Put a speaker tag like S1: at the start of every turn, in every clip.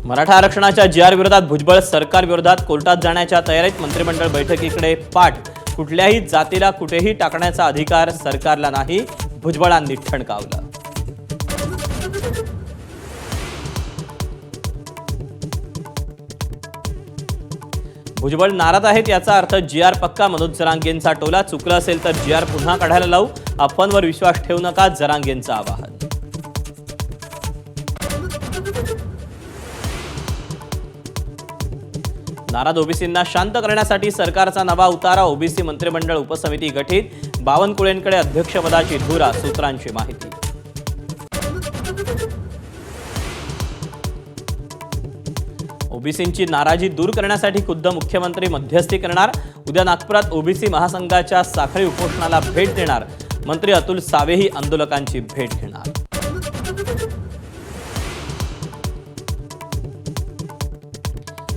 S1: मराठा आरक्षणाच्या जी-आर विरोधात भुजबळ सरकार विरोधात कोर्टात जाण्याच्या तयारीत मंत्रिमंडळ बैठकीकडे पाठ। कुठल्याही जातीला कुठेही टाकण्याचा अधिकार सरकारला नाही, भुजबळांनी ठणकावलं। भुजबळ नाराज आहेत याचा अर्थ जी-आर पक्का। मनोज जरांगेंचा टोला चुकला असेल तर जी-आर पुन्हा काढायला लावू, अफवांवर विश्वास ठेवू नका, जरांगेंचं आवाहन। नाराज ओबीसींना शांत करण्यासाठी सरकारचा नवा उतारा। ओबीसी मंत्रिमंडळ उपसमिती गठीत, बावनकुळेंकडे अध्यक्षपदाची धुरा, सूत्रांची माहिती। ओबीसींची नाराजी दूर करण्यासाठी खुद्द मुख्यमंत्री मध्यस्थी करणार। उद्या नागपुरात ओबीसी महासंघाच्या साखळी उपोषणाला भेट देणार। मंत्री अतुल सावेही आंदोलकांची भेट घेणार।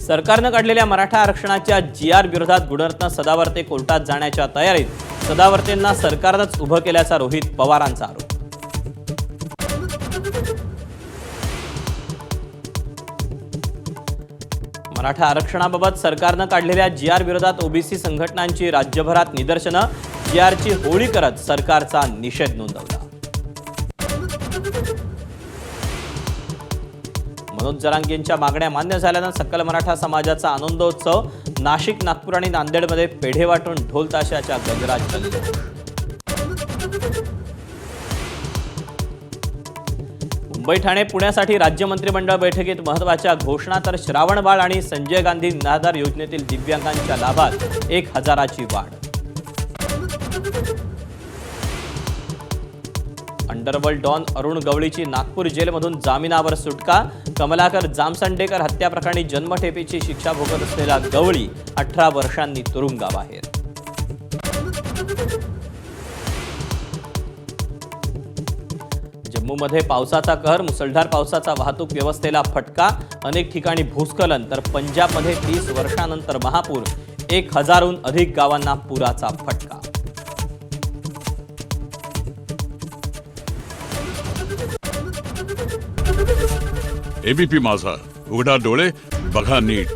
S1: सरकारनं काढलेल्या मराठा आरक्षणाच्या जी-आर विरोधात गुणरत्न सदावर्ते कोर्टात जाण्याच्या तयारीत। सदावर्तेंना सरकारनंच उभं केल्याचा रोहित पवारांचा आरोप। मराठा आरक्षणाबाबत सरकारनं काढलेल्या जी-आर विरोधात ओबीसी संघटनांची राज्यभरात निदर्शनं। जी-आरची होळी करत सरकारचा निषेध नोंदवला। मनोज जरांगेंच्या मागण्या मान्य झाल्यानं सकल मराठा समाजाचा आनंदोत्सव। नाशिक, नागपूर आणि नांदेडमध्ये पेढे वाटून ढोल ताशाच्या गजरात जल्लोष। मुंबई, ठाणे, पुण्यासाठी राज्य मंत्रिमंडळ बैठकीत महत्त्वाच्या घोषणा। तर श्रावण बाळ आणि संजय गांधी निराधार योजनेतील दिव्यांगांच्या लाभात 1000ची वाढ। अंडरवर्ल्ड डॉन अरुण गवळीची नागपूर जेलमधून जामिनावर सुटका। कमलाकर जामसंडेकर हत्या प्रकरणी जन्मठेपेची शिक्षा भोगत असलेला गवळी 18 वर्षांनी तुरुंगाबाहेर। जम्मूमध्ये पावसाचा कहर, मुसळधार पावसाचा वाहतूक व्यवस्थेला फटका। अनेक ठिकाणी भूस्खलन। तर पंजाबमध्ये 30 वर्षांनंतर महापूर, 1000हून अधिक गावांना पुराचा फटका।
S2: एबीपी माझा, उघडा डोळे बघा नीट।